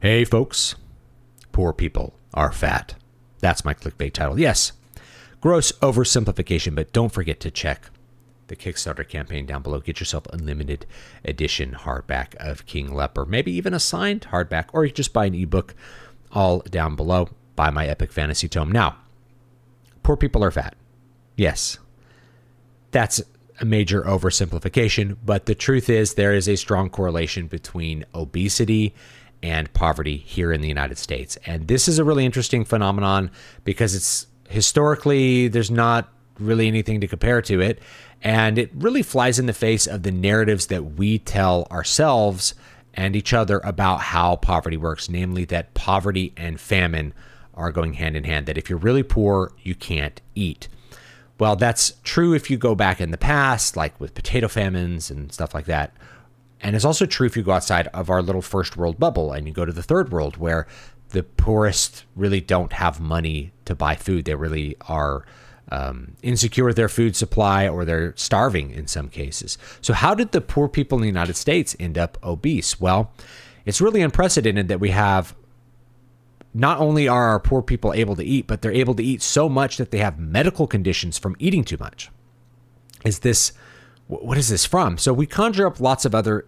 Hey folks, poor people are fat. That's my clickbait title. Yes, gross oversimplification, but don't forget to check the Kickstarter campaign down below. Get yourself a limited edition hardback of King Leper, maybe even a signed hardback, or you just buy an ebook, all down below. Buy my epic fantasy tome. Now, poor people are fat. Yes, that's a major oversimplification, but the truth is there is a strong correlation between obesity and poverty here in the United States. And this is a really interesting phenomenon because it's historically, there's not really anything to compare to it. And it really flies in the face of the narratives that we tell ourselves and each other about how poverty works, namely that poverty and famine are going hand in hand, that if you're really poor, you can't eat. Well, that's true if you go back in the past, like with potato famines and stuff like that. And it's also true if you go outside of our little first world bubble and you go to the third world where the poorest really don't have money to buy food. They really are insecure with their food supply, or they're starving in some cases. So how did the poor people in the United States end up obese? Well, it's really unprecedented that we have, not only are our poor people able to eat, but they're able to eat so much that they have medical conditions from eating too much. What is this from? So we conjure up lots of other,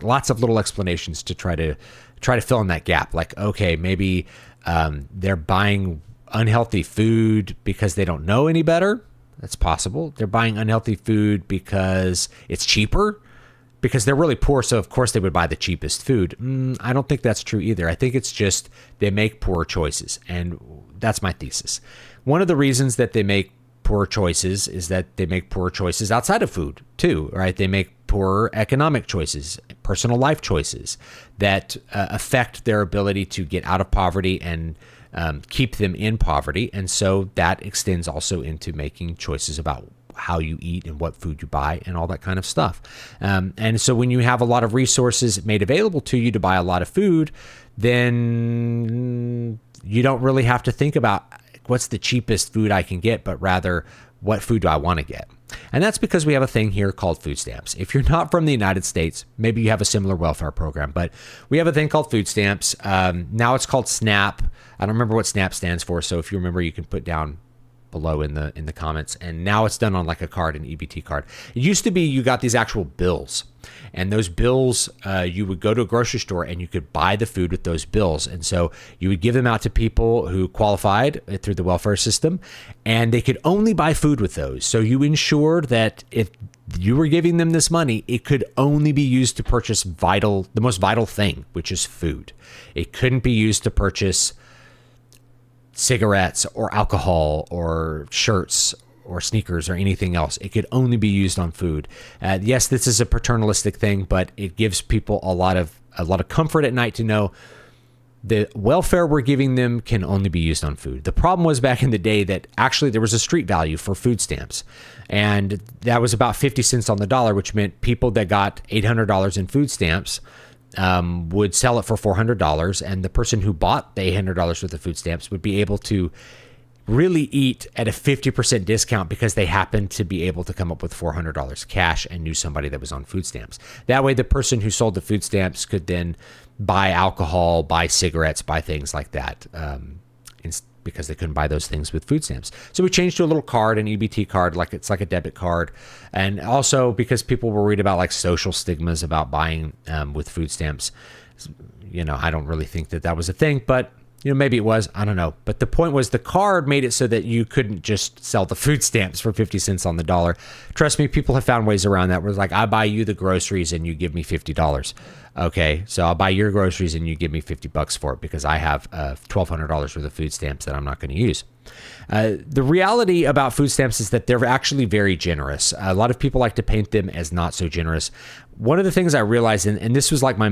lots of little explanations to try to fill in that gap. Like, okay, maybe they're buying unhealthy food because they don't know any better. That's possible. They're buying unhealthy food because it's cheaper, because they're really poor. So of course they would buy the cheapest food. I don't think that's true either. I think it's just they make poor choices. And that's my thesis. One of the reasons that they make poor choices is that they make poor choices outside of food too, right? They make poor economic choices, personal life choices that affect their ability to get out of poverty and keep them in poverty. And so that extends also into making choices about how you eat and what food you buy and all that kind of stuff. And so when you have a lot of resources made available to you to buy a lot of food, then you don't really have to think about what's the cheapest food I can get, but rather what food do I want to get? And that's because we have a thing here called food stamps. If you're not from the United States, maybe you have a similar welfare program, but we have a thing called food stamps. Now it's called SNAP. I don't remember what SNAP stands for, so if you remember, you can put down below in the comments. And now it's done on like a card, an EBT card. It used to be you got these actual bills, and those bills, you would go to a grocery store and you could buy the food with those bills. And so you would give them out to people who qualified through the welfare system, and they could only buy food with those. So you ensured that if you were giving them this money, it could only be used to purchase the most vital thing, which is food. It couldn't be used to purchase cigarettes or alcohol or shirts or sneakers or anything else. It could only be used on food. Yes, this is a paternalistic thing, but it gives people a lot of comfort at night to know the welfare we're giving them can only be used on food. The problem was back in the day that actually there was a street value for food stamps, and that was about 50 cents on the dollar, which meant people that got $800 in food stamps would sell it for $400, and the person who bought the $800 worth of food stamps would be able to really eat at a 50% discount because they happened to be able to come up with $400 cash and knew somebody that was on food stamps. That way, the person who sold the food stamps could then buy alcohol, buy cigarettes, buy things like that, because they couldn't buy those things with food stamps. So we changed to a little card, an EBT card, like it's like a debit card. And also because people were worried about like social stigmas about buying with food stamps. I don't really think that was a thing, but maybe it was, I don't know. But the point was the card made it so that you couldn't just sell the food stamps for 50 cents on the dollar. Trust me, people have found ways around that where it's like, I buy you the groceries and you give me $50. Okay, so I'll buy your groceries and you give me $50 for it because I have $1,200 worth of food stamps that I'm not going to use. The reality about food stamps is that they're actually very generous. A lot of people like to paint them as not so generous. One of the things I realized, and this was like my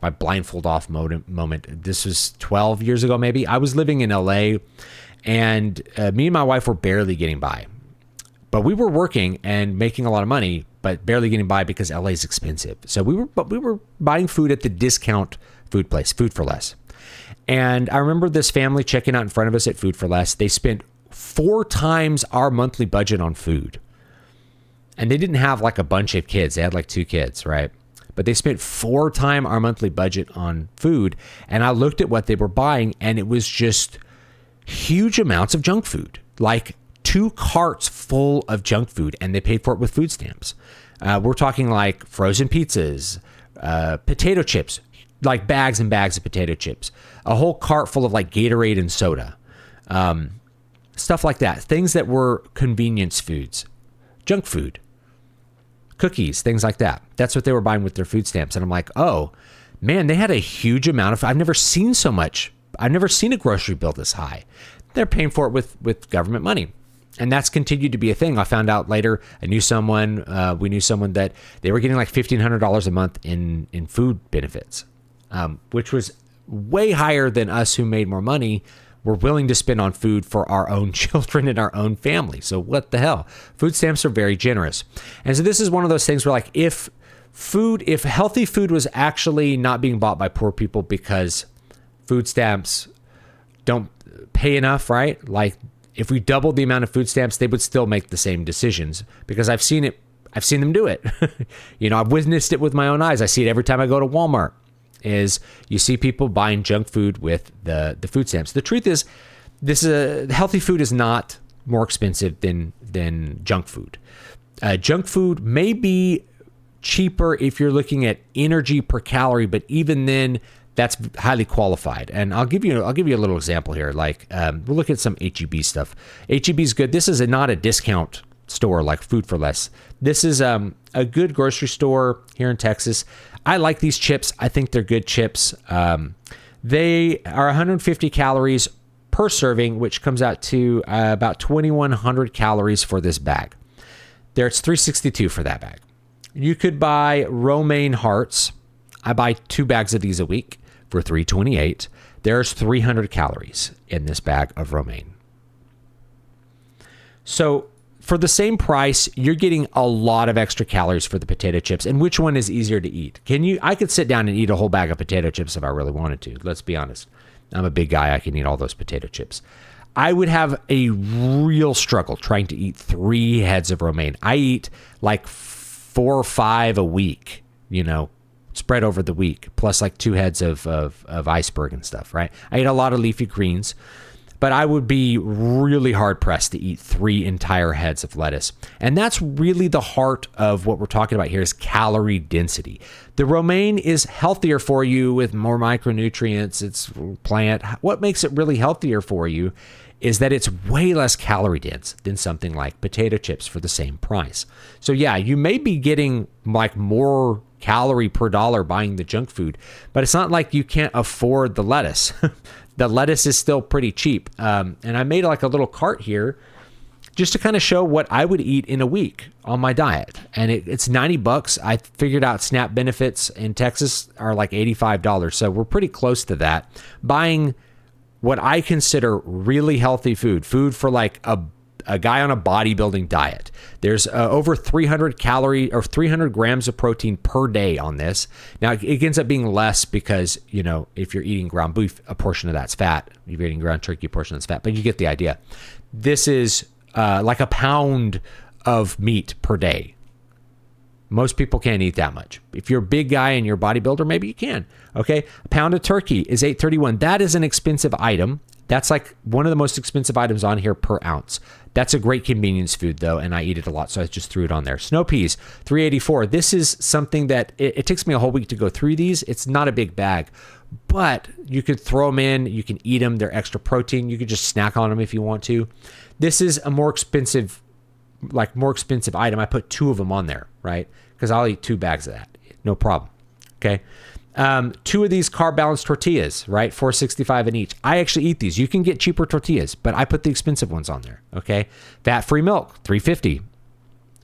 blindfold off moment. This was 12 years ago, maybe. I was living in LA, and me and my wife were barely getting by. But we were working and making a lot of money, but barely getting by because LA is expensive. So we were buying food at the discount food place, Food for Less. And I remember this family checking out in front of us at Food for Less. They spent 4 times our monthly budget on food. And they didn't have like a bunch of kids. They had like 2 kids, right? but they spent 4 times our monthly budget on food. And I looked at what they were buying, and it was just huge amounts of junk food, like 2 carts full of junk food, and they paid for it with food stamps. We're talking like frozen pizzas, potato chips, like bags and bags of potato chips, a whole cart full of like Gatorade and soda, stuff like that. Things that were convenience foods, junk food, cookies, things like that. That's what they were buying with their food stamps. And I'm like, oh man, they had a huge amount of, I've never seen so much. I've never seen a grocery bill this high. They're paying for it with government money. And that's continued to be a thing. I found out later, we knew someone that they were getting like $1,500 a month in food benefits, which was way higher than us who made more money were willing to spend on food for our own children and our own family. So what the hell? Food stamps are very generous. And so this is one of those things where like if healthy food was actually not being bought by poor people because food stamps don't pay enough, right? Like if we doubled the amount of food stamps, they would still make the same decisions because I've seen them do it. I've witnessed it with my own eyes. I see it every time I go to Walmart. Is you see people buying junk food with the food stamps. The truth is, healthy food is not more expensive than junk food. Junk food may be cheaper if you're looking at energy per calorie, but even then, that's highly qualified. And I'll give you a little example here. Like we'll look at some HEB stuff. HEB is good. This is not a discount store like Food for Less. This is a good grocery store here in Texas. I like these chips. I think they're good chips. They are 150 calories per serving, which comes out to about 2,100 calories for this bag. It's $3.62 for that bag. You could buy romaine hearts. I buy 2 bags of these a week for $3.28. There's 300 calories in this bag of romaine. So for the same price, you're getting a lot of extra calories for the potato chips. And which one is easier to eat? I could sit down and eat a whole bag of potato chips if I really wanted to. Let's be honest. I'm a big guy. I can eat all those potato chips. I would have a real struggle trying to eat 3 heads of romaine. I eat like 4 or 5 a week, spread over the week, plus like 2 heads of iceberg and stuff, right? I eat a lot of leafy greens. But I would be really hard pressed to eat 3 entire heads of lettuce. And that's really the heart of what we're talking about here is calorie density. The romaine is healthier for you with more micronutrients. It's plant. What makes it really healthier for you is that it's way less calorie dense than something like potato chips for the same price. So yeah, you may be getting like more calorie per dollar buying the junk food, but it's not like you can't afford the lettuce. The lettuce is still pretty cheap. And I made like a little cart here just to kind of show what I would eat in a week on my diet. And it's $90. I figured out SNAP benefits in Texas are like $85. So we're pretty close to that. Buying what I consider really healthy food for like a guy on a bodybuilding diet. There's over 300 calories or 300 grams of protein per day on this. Now it ends up being less because, if you're eating ground beef, a portion of that's fat. If you're eating ground turkey, a portion of that's fat, but you get the idea. This is like a pound of meat per day. Most people can't eat that much. If you're a big guy and you're a bodybuilder, maybe you can. Okay. A pound of turkey is $8.31. That is an expensive item. That's like one of the most expensive items on here per ounce. That's a great convenience food though, and I eat it a lot, so I just threw it on there. Snow peas, $3.84. This is something that it takes me a whole week to go through these. It's not a big bag, but you could throw them in. You can eat them. They're extra protein. You could just snack on them if you want to. This is a more expensive item. I put 2 of them on there, right? Because I'll eat 2 bags of that, no problem. Okay. 2 of these carb balanced tortillas, right? $4.65 in each. I actually eat these. You can get cheaper tortillas, but I put the expensive ones on there. Okay. Fat-free milk, $3.50.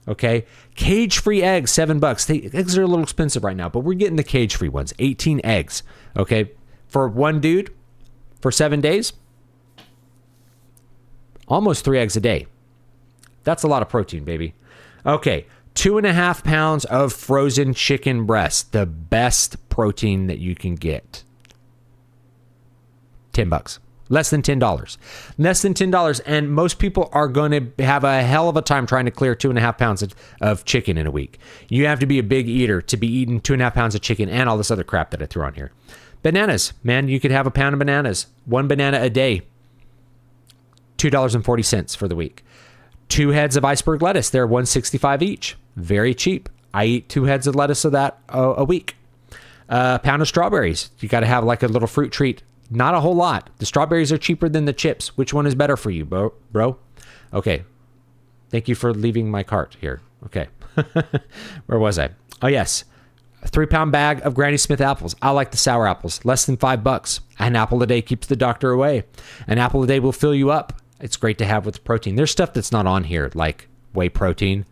Okay. Cage-free eggs, $7. The eggs are a little expensive right now, but we're getting the cage-free ones, 18 eggs. Okay. For one dude, for 7 days, almost 3 eggs a day. That's a lot of protein, baby. Okay. 2.5 pounds of frozen chicken breast, the best protein that you can get. $10. Less than $10. Less than $10. And most people are going to have a hell of a time trying to clear 2.5 pounds of chicken in a week. You have to be a big eater to be eating 2.5 pounds of chicken and all this other crap that I threw on here. Bananas. Man, you could have a pound of bananas. 1 banana a day. $2.40 for the week. 2 heads of iceberg lettuce. They're $1.65 each. Very cheap. I eat 2 heads of lettuce of that a week. A pound of strawberries. You got to have like a little fruit treat. Not a whole lot. The strawberries are cheaper than the chips. Which one is better for you, bro? Okay. Thank you for leaving my cart here. Okay. Where was I? Oh, yes. A 3-pound bag of Granny Smith apples. I like the sour apples. Less than $5. An apple a day keeps the doctor away. An apple a day will fill you up. It's great to have with protein. There's stuff that's not on here, like whey protein.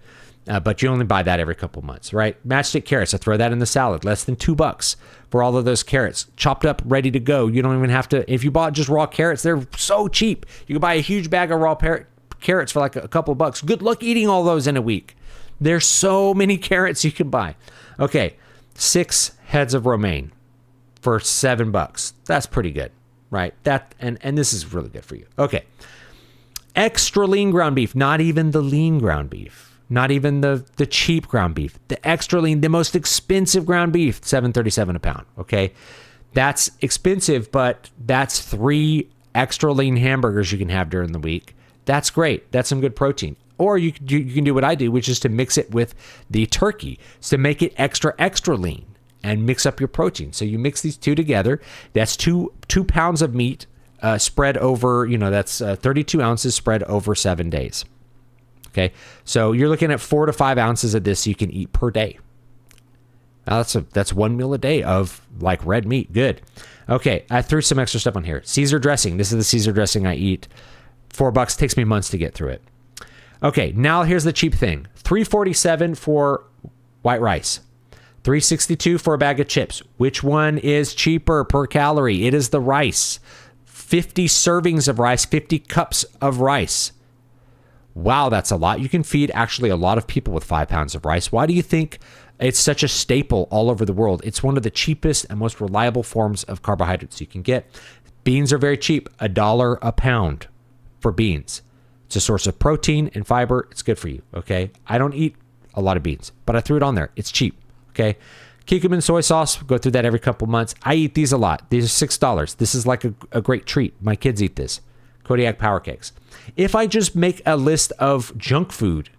But you only buy that every couple months, right? Matchstick carrots, I throw that in the salad. Less than $2 for all of those carrots. Chopped up, ready to go. You don't even have to, if you bought just raw carrots, they're so cheap. You can buy a huge bag of raw carrots for like a couple bucks. Good luck eating all those in a week. There's so many carrots you can buy. Okay, 6 heads of romaine for $7. That's pretty good, right? That and this is really good for you. Okay. Extra lean ground beef, not even the lean ground beef. Not even the cheap ground beef. The extra lean, the most expensive ground beef, $7.37 a pound. Okay, that's expensive, but that's 3 extra lean hamburgers you can have during the week. That's great. That's some good protein. Or you can do what I do, which is to mix it with the turkey, so to make it extra lean and mix up your protein. So you mix these two together. That's two pounds of meat spread over. That's 32 ounces spread over 7 days. Okay, so you're looking at 4 to 5 ounces of this you can eat per day. Now that's 1 meal a day of like red meat. Good. Okay, I threw some extra stuff on here. Caesar dressing. This is the Caesar dressing I eat. $4 takes me months to get through it. Okay, now here's the cheap thing. $3.47 for white rice. $3.62 for a bag of chips. Which one is cheaper per calorie? It is the rice. 50 servings of rice, 50 cups of rice. Wow, that's a lot. You can feed actually a lot of people with 5 pounds of rice. Why do you think it's such a staple all over the world? It's one of the cheapest and most reliable forms of carbohydrates you can get. Beans are very cheap, $1 a pound for beans. It's a source of protein and fiber. It's good for you, okay? I don't eat a lot of beans, but I threw it on there. It's cheap, okay? Curcumin soy sauce, go through that every couple months. I eat these a lot. These are $6. This is like a great treat. My kids eat this. Kodiak Power Cakes. If I just make a list of junk food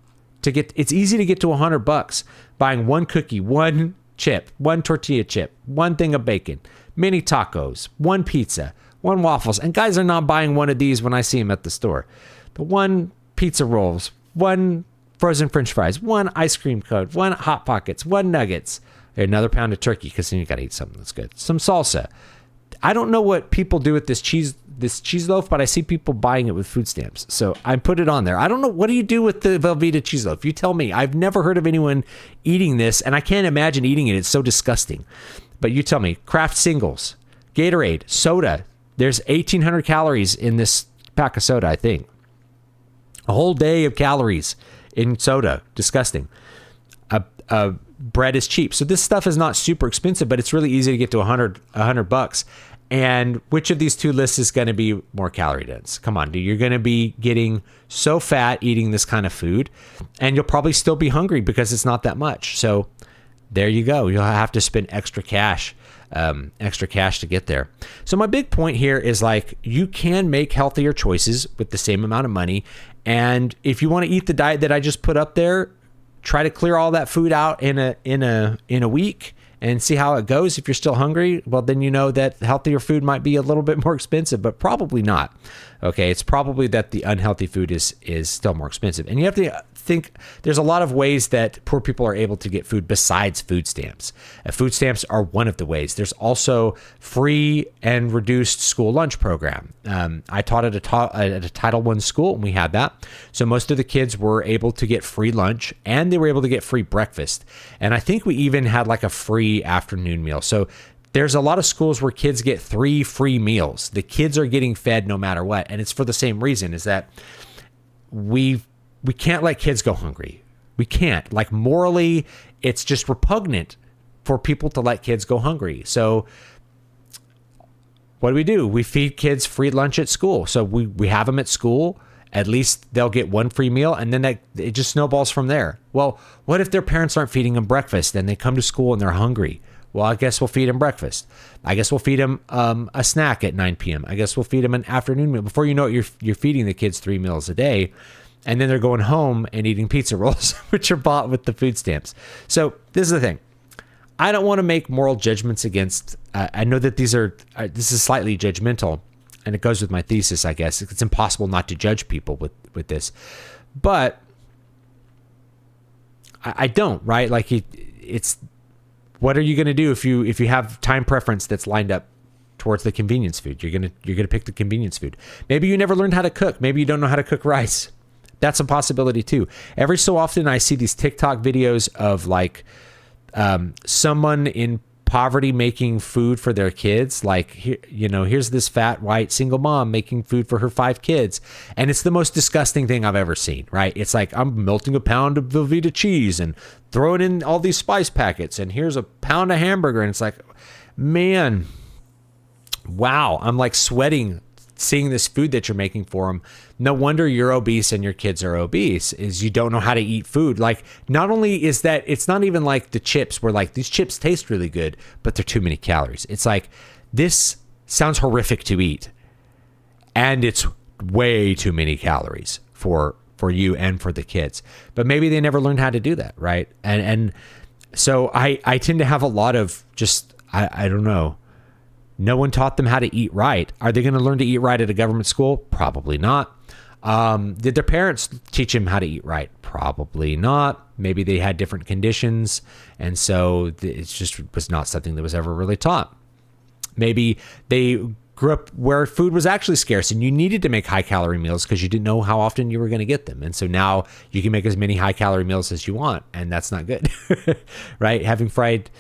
it's easy to get to $100 buying 1 cookie, 1 chip, 1 tortilla chip, 1 thing of bacon, mini tacos, 1 pizza, 1 waffles. And guys are not buying one of these when I see them at the store. But 1 pizza rolls, 1 frozen French fries, 1 ice cream cone, 1 Hot Pockets, 1 nuggets, another pound of turkey because then you got to eat something that's good. Some salsa. I don't know what people do with this cheese loaf, but I see people buying it with food stamps. So I put it on there. I don't know. What do you do with the Velveeta cheese loaf? You tell me. I've never heard of anyone eating this, and I can't imagine eating it. It's so disgusting. But you tell me. Kraft Singles, Gatorade, soda. There's 1,800 calories in this pack of soda, I think. A whole day of calories in soda. Disgusting. Bread is cheap. So this stuff is not super expensive, but it's really easy to get to $100. And which of these two lists is going to be more calorie dense? Come on, dude. You're going to be getting so fat eating this kind of food, and you'll probably still be hungry because it's not that much. So there you go. You'll have to spend extra cash to get there. So my big point here is like you can make healthier choices with the same amount of money. And if you want to eat the diet that I just put up there, try to clear all that food out in a week and see how it goes. If you're still hungry, well, then you know that healthier food might be a little bit more expensive, but probably not. Okay, it's probably that the unhealthy food is still more expensive. And you have to think there's a lot of ways that poor people are able to get food besides food stamps. Food stamps are one of the ways. There's also free and reduced school lunch program. I taught at a Title I school, and we had that. So most of the kids were able to get free lunch, and they were able to get free breakfast. And I think we even had like a free afternoon meal. So there's a lot of schools where kids get 3 free meals. The kids are getting fed no matter what. And it's for the same reason, is that we can't let kids go hungry. We can't. Like morally, it's just repugnant for people to let kids go hungry. So what do? We feed kids free lunch at school. So we have them at school. At least they'll get one free meal, and then it just snowballs from there. Well, what if their parents aren't feeding them breakfast and they come to school and they're hungry? Well, I guess we'll feed them breakfast. I guess we'll feed them a snack at 9 p.m. I guess we'll feed them an afternoon meal. Before you know it, you're feeding the kids 3 meals a day, and then they're going home and eating pizza rolls, which are bought with the food stamps. So this is the thing. I don't want to make moral judgments against. I know that this is slightly judgmental, and it goes with my thesis, I guess. It's impossible not to judge people with this, but I don't, right? Like it's. What are you going to do if you have time preference that's lined up towards the convenience food? You're gonna pick the convenience food. Maybe you never learned how to cook. Maybe you don't know how to cook rice. That's a possibility too. Every so often I see these TikTok videos of like someone in poverty making food for their kids. Like, here's this fat white single mom making food for her 5 kids. And it's the most disgusting thing I've ever seen, right? It's like, I'm melting a pound of Velveeta cheese and throwing in all these spice packets. And here's a pound of hamburger. And it's like, man, wow. I'm like sweating seeing this food that you're making for them. No wonder you're obese and your kids are obese, is you don't know how to eat food. Like, not only is that, it's not even like the chips where like these chips taste really good, but they're too many calories. It's like, this sounds horrific to eat, and it's way too many calories for you and for the kids. But maybe they never learned how to do that, right? And so I tend to have a lot of just, I don't know. No one taught them how to eat right. Are they going to learn to eat right at a government school? Probably not. Did their parents teach them how to eat right? Probably not. Maybe they had different conditions, and so it just was not something that was ever really taught. Maybe they grew up where food was actually scarce and you needed to make high-calorie meals because you didn't know how often you were going to get them. And so now you can make as many high-calorie meals as you want, and that's not good, right? Having fried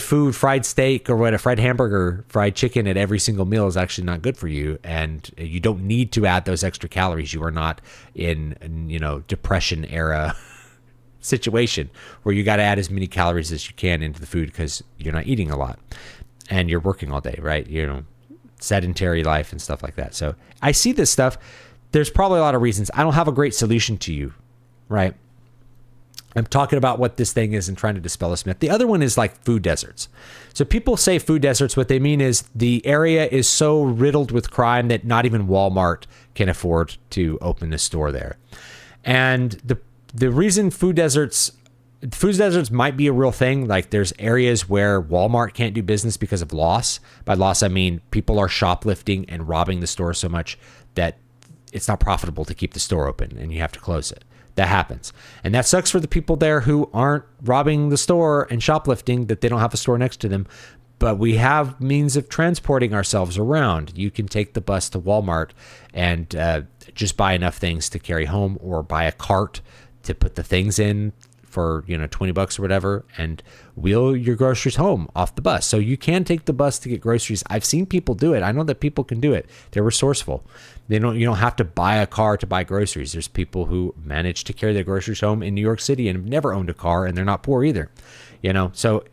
food, fried steak, or what, a fried hamburger, fried chicken at every single meal is actually not good for you. And you don't need to add those extra calories. You are not in depression era situation where you got to add as many calories as you can into the food because you're not eating a lot and you're working all day, right? Sedentary life and stuff like that. So I see this stuff. There's probably a lot of reasons. I don't have a great solution to you, right? I'm talking about what this thing is and trying to dispel this myth. The other one is like food deserts. So people say food deserts, what they mean is the area is so riddled with crime that not even Walmart can afford to open a store there. And the reason food deserts might be a real thing. Like, there's areas where Walmart can't do business because of loss. By loss, I mean people are shoplifting and robbing the store so much that it's not profitable to keep the store open and you have to close it. That happens. And that sucks for the people there who aren't robbing the store and shoplifting, that they don't have a store next to them. But we have means of transporting ourselves around. You can take the bus to Walmart and just buy enough things to carry home, or buy a cart to put the things in for $20 or whatever, and wheel your groceries home off the bus. So you can take the bus to get groceries. I've seen people do it. I know that people can do it. They're resourceful. You don't have to buy a car to buy groceries. There's people who manage to carry their groceries home in New York City and have never owned a car, and they're not poor either. So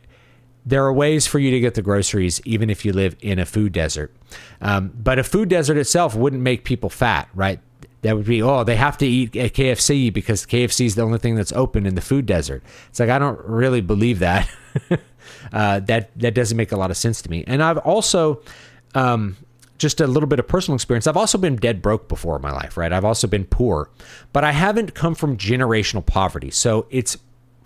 there are ways for you to get the groceries even if you live in a food desert. But a food desert itself wouldn't make people fat, right? That would be, they have to eat at KFC because KFC is the only thing that's open in the food desert. It's like, I don't really believe that. That doesn't make a lot of sense to me. And I've also, just a little bit of personal experience, I've also been dead broke before in my life, right? I've also been poor, but I haven't come from generational poverty. So it's,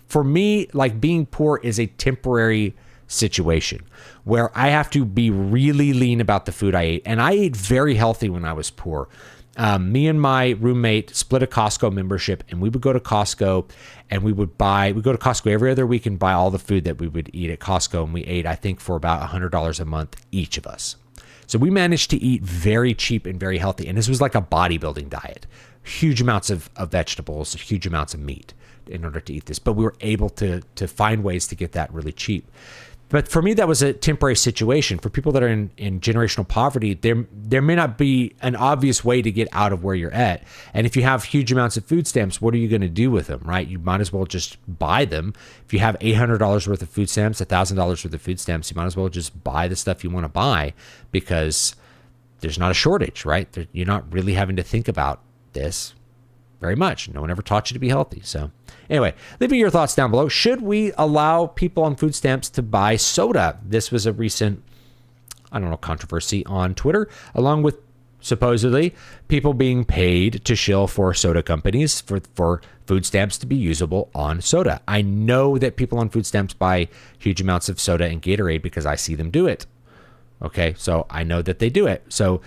for me, like, being poor is a temporary situation where I have to be really lean about the food I ate. And I ate very healthy when I was poor. Me and my roommate split a Costco membership, and we would go to Costco and we go to Costco every other week and buy all the food that we would eat at Costco. And we ate, I think, for about $100 a month, each of us. So we managed to eat very cheap and very healthy. And this was like a bodybuilding diet, huge amounts of vegetables, huge amounts of meat in order to eat this. But we were able to find ways to get that really cheap. But for me, that was a temporary situation. For people that are in generational poverty, there may not be an obvious way to get out of where you're at. And if you have huge amounts of food stamps, what are you going to do with them, right? You might as well just buy them. If you have $800 worth of food stamps, $1,000 worth of food stamps, you might as well just buy the stuff you want to buy, because there's not a shortage, right? You're not really having to think about this very much. No one ever taught you to be healthy. So anyway, leave me your thoughts down below. Should we allow people on food stamps to buy soda? This was a recent, controversy on Twitter, along with supposedly people being paid to shill for soda companies for food stamps to be usable on soda. I know that people on food stamps buy huge amounts of soda and Gatorade because I see them do it. Okay, so I know that they do it. So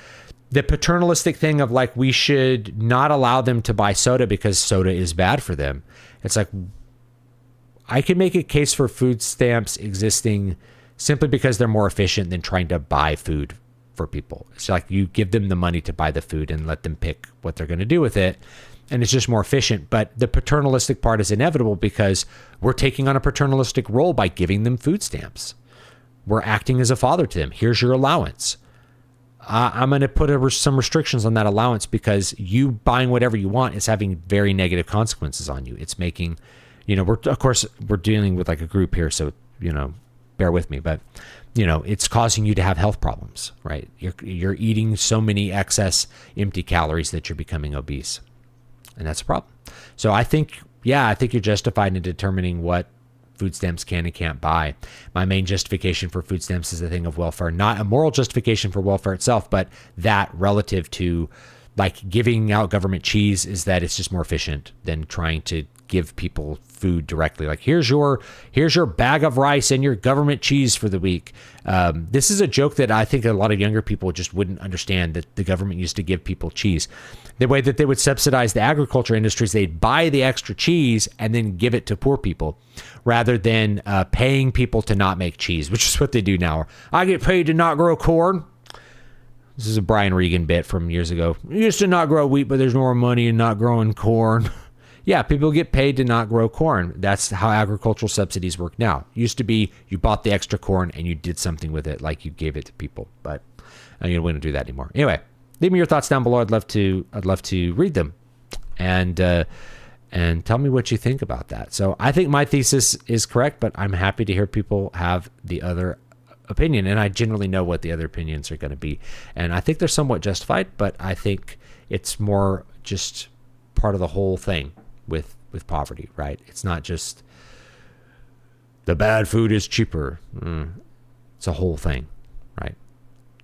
the paternalistic thing of like, we should not allow them to buy soda because soda is bad for them. It's like, I can make a case for food stamps existing simply because they're more efficient than trying to buy food for people. It's like you give them the money to buy the food and let them pick what they're going to do with it. And it's just more efficient. But the paternalistic part is inevitable because we're taking on a paternalistic role by giving them food stamps. We're acting as a father to them. Here's your allowance. I'm going to put some restrictions on that allowance because you buying whatever you want is having very negative consequences on you. It's making, we're dealing with like a group here, so, bear with me, but, it's causing you to have health problems, right? You're eating so many excess empty calories that you're becoming obese, and that's a problem. So I think you're justified in determining what food stamps can and can't buy. My main justification for food stamps is a thing of welfare, not a moral justification for welfare itself, but that relative to like giving out government cheese is that it's just more efficient than trying to give people food directly. Like, here's your bag of rice and your government cheese for the week. This is a joke that I think a lot of younger people just wouldn't understand, that the government used to give people cheese. The way that they would subsidize the agriculture industries, they'd buy the extra cheese and then give it to poor people rather than paying people to not make cheese, which is what they do now. I get paid to not grow corn. This is a Brian Regan bit from years ago. You used to not grow wheat, but there's more money in not growing corn. Yeah, people get paid to not grow corn. That's how agricultural subsidies work now. It used to be you bought the extra corn and you did something with it, like you gave it to people. But you don't do that anymore. Anyway, leave me your thoughts down below. I'd love to read them, and tell me what you think about that. So I think my thesis is correct, but I'm happy to hear people have the other opinion, and I generally know what the other opinions are going to be, and I think they're somewhat justified. But I think it's more just part of the whole thing with poverty, right? It's not just the bad food is cheaper. It's a whole thing, right?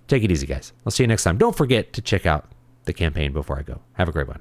Take it easy, guys. I'll see you next time. Don't forget to check out the campaign before I go. Have a great one.